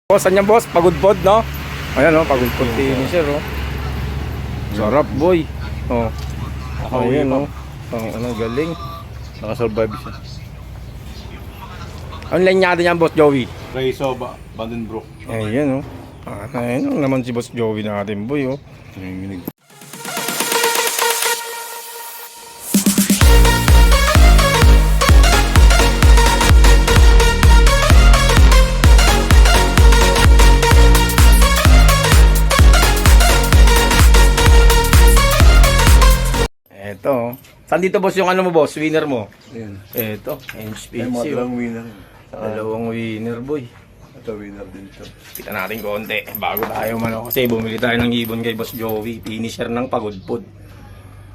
Boss, saan boss? Pagudpod, no? Ayan, no? Pagudpod finisher, oh. Sarap, boy. Oh. Ayan, no? Ang galing. Nakasurvive siya. Ang linyado niyan, boss Joey? Raiso, Vandenbroek. Ayan, no? Ayan, naman si boss Joey natin, boy, oh. Nanginginig. Eto. Saan dito, boss, yung ano mo, boss? Winner mo? Ayan. Eto. Ay, HPC, mga oh. dalawang winner. Dalawang winner, boy. Ito, winner din ito. Kita natin konti bago tayo kasi bumili tayo ng ibon kay Boss Joey, finisher ng Pagudpod.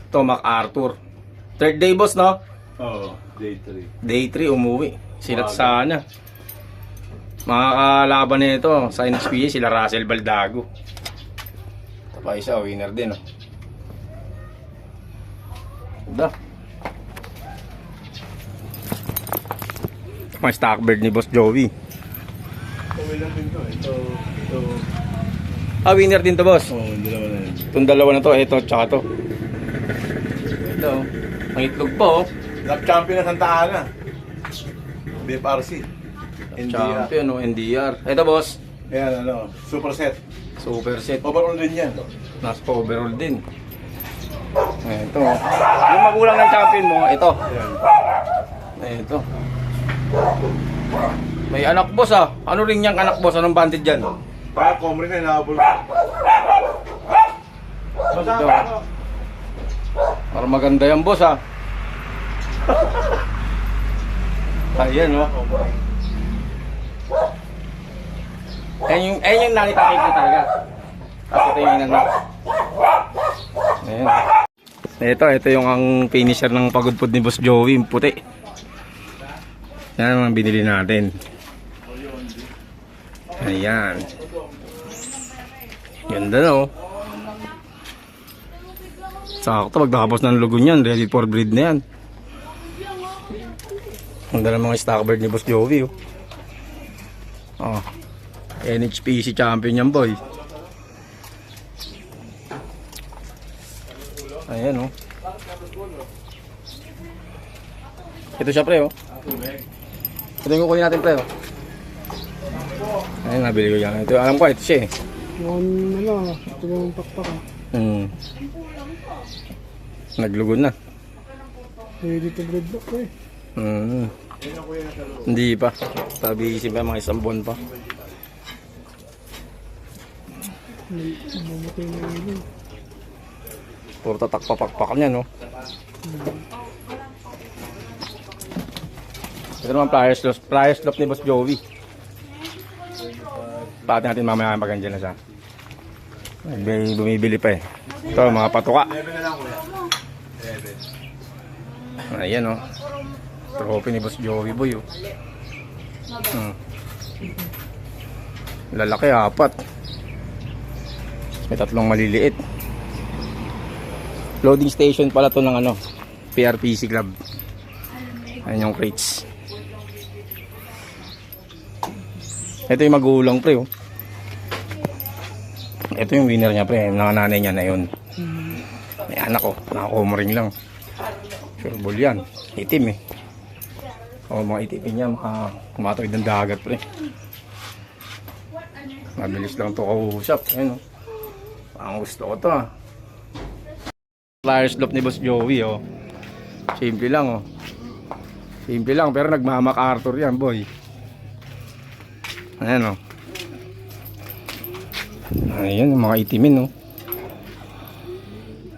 Ito, MacArthur. Third day, boss, no? Oo, day 3. Day 3 umuwi. Silat sana. Mga kalaban nito sa NHPA, sila Russell Baldago. Ito pa isa, winner din, oh. Ito. May stock bird ni Boss Joey. Ito, winner din to. Ito. Ah, winner din to, boss. Oo, dalawa na yun. Itong dalawa na to, ito, tsaka to. Ito, ang itlog po, oh. Champion na Santa Ana. BFRC. NDR. Champion, no? NDR. Ito, boss. Ayan, ano, super set. Super set. Overall din yan. Nasa overall din. Ito. Yung magulang ng champion mo, ito. Ayan. Ito. May anak, boss, ah. Ano rin yung anak, boss? Anong banded dyan? Kaya Comrie na inaabol. Ito. Para maganda yan, boss, ah. Ayan, no? Ayan yung nakita ko talaga. Tapos ito yung inanak. Ayan. Ito yung ang finisher ng Pagudpod ni Boss Joey, yung puti. Yan ang binili natin. Ayan. Ganda, no? Sakto, pagtapos ng lugo niyan, ready for breed na yan. Ang dala mga stock bird ni Boss Joey, oh. Oh. NHPC champion yan, boy. Ayan, oh. Ito siya, pre, oh. Ito yung kukunin natin, pre, oh. Ayan, nabili ko yan. Ito, alam ko, ito siya, eh. Ito yung pakpak, ah. Naglugod na. Ready to breed lock, eh. Hindi pa. Sabi isip pa, mga isang buwan pa. Mamatay na yun. Puro tatak papakpak niya, no? Ito naman pliers loft ni Boss Joey. Pati natin mamaya pag andyan na siya. May bumibili pa, eh. Ito, mga patuka. 11 na lang, kuya. 11. Ayan, oh. Trophy ni Boss Joey, boy, oh. Lalaki, 4. May 3 maliliit. Loading station pala to ng ano, PRPC Club. Ayan yung crates. Ito yung magulang, pre, oh. Ito yung winner niya, pre. Nanay niya na yun. May anak, oh. Nakakomoring lang. Sure ball yan. Itim, eh. O, mga itipin niya, kumatoid ng dagat, pre. Mabilis lang to kausap. Ayun, oh. Ang gusto ko to, ah. Pliers loft ni Boss Joey, oh. Simple lang, oh. Simple lang, pero nagma-MacArthur yan, boy. Ayan, oh. Ayan, mga itimin, oh.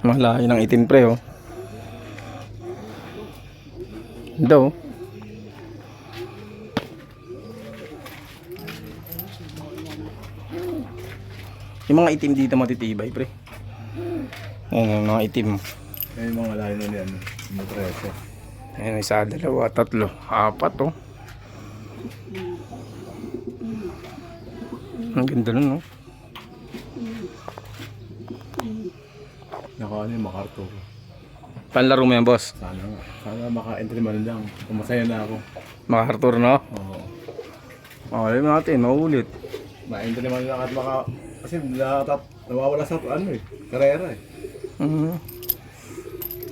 Malayo ng itim, pre, oh. Ito, oh. Yung mga itim dito matitibay, pre. Ayan, yung mga itim. Ayan yung mga layo na yan. Mga 13. Ayan, 1, 2, 3, 4, oh. Ang ganda nun, no? Nakaano yung MacArthur. Panlaro mo yan, boss? Sana maka-entry man lang. Masaya na ako. MacArthur, no? Oo. Alam natin, maulit. Mainda naman lang at kasi nawawala sa karera eh. Mhm.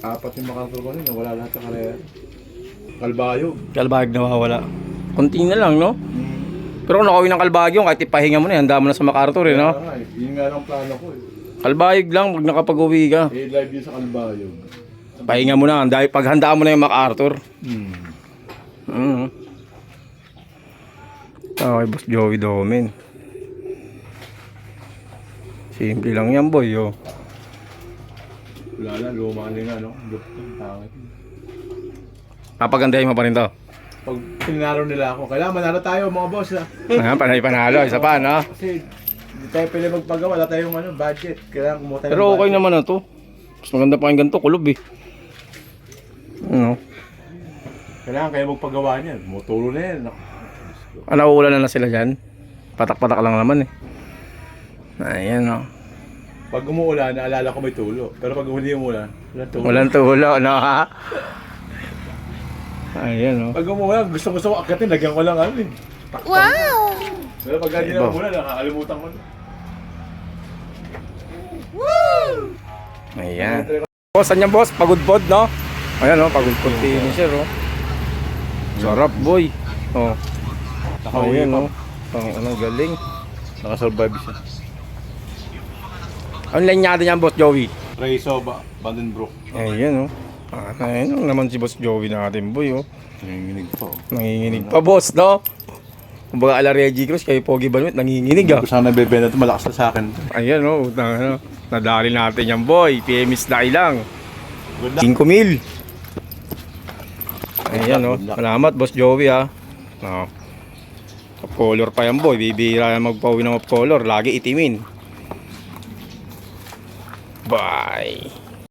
Apat yung MacArthur ko nun, nawala lahat sa karera. Kalbayog. Kalbayog nawawala. Kunti na lang, no? Pero kung nakawin ng Kalbayog, kahit ipahinga mo na, handa mo na sa MacArthur, eh, no? Kaya nga eh, yun nga lang plano ko eh. Kalbayog lang, pag nakapag-uwi ka. Live yun sa Kalbayog. Pahinga mo na, dahil paghanda mo na yung MacArthur. Mhm. Okay, Boss Joey Domen. Simple lang yan, boy, oh. Wala na, luma na nga, no? Tangit. Papagandahin mo pa rin to. Pag pinaro nila ako, kailangan manalo tayo mga boss ha. Panay-panalo, isa pa, no? Kasi hindi tayo pwede magpagawa, wala tayong budget. Kailangan kumuha tayo Pero ng okay budget. naman na to. Mas maganda pa yung ganito, kulob, eh. Ano? Kailangan kayo magpagawa niyan. Motulo na yan. Nauulan na sila dyan. Patak-patak lang naman, eh. Ayan, oh. Pag umuulan, naalala ko may tulo. Pero pag hindi umuulan, walang tulo. Walang tulo, no, ha? Ayan, oh. Pag umuulan, gusto ko akitin, lagyan ko lang eh. Wow! Pero pag hindi na umuulan, nakakalimutan ko na. Ayan. Boss, saan yan, boss? Pagod-pod, no? Ayan, oh. Pagod-pod finisher, oh. Sarap, boy. Oh. Nakauwi Ayan, pa. oh. Ano, galing. Nakasurvive siya. Ang linyado niyan, Boss Joey? Rezo Vandenbroek. Ayan, oh. Ayan, oh, naman si Boss Joey natin, boy, oh. Nanginginig pa. Nanginginig pa, boss, no? Kumbaga ala Reggie Cruz, kayo Pogi Balwet, nanginginig, ah. Kung saan nabibenta ito, malakas na sa akin. Ayan, oh. Ano, nadali natin yan, boy. PMS na ilang. Good luck. 5,000. Ayan, oh. Good luck. Salamat, Boss Joey, ah. Oh. Top color pa yan, boy. Bibira na magpauwi ng top color. Lagi itimin. Bye.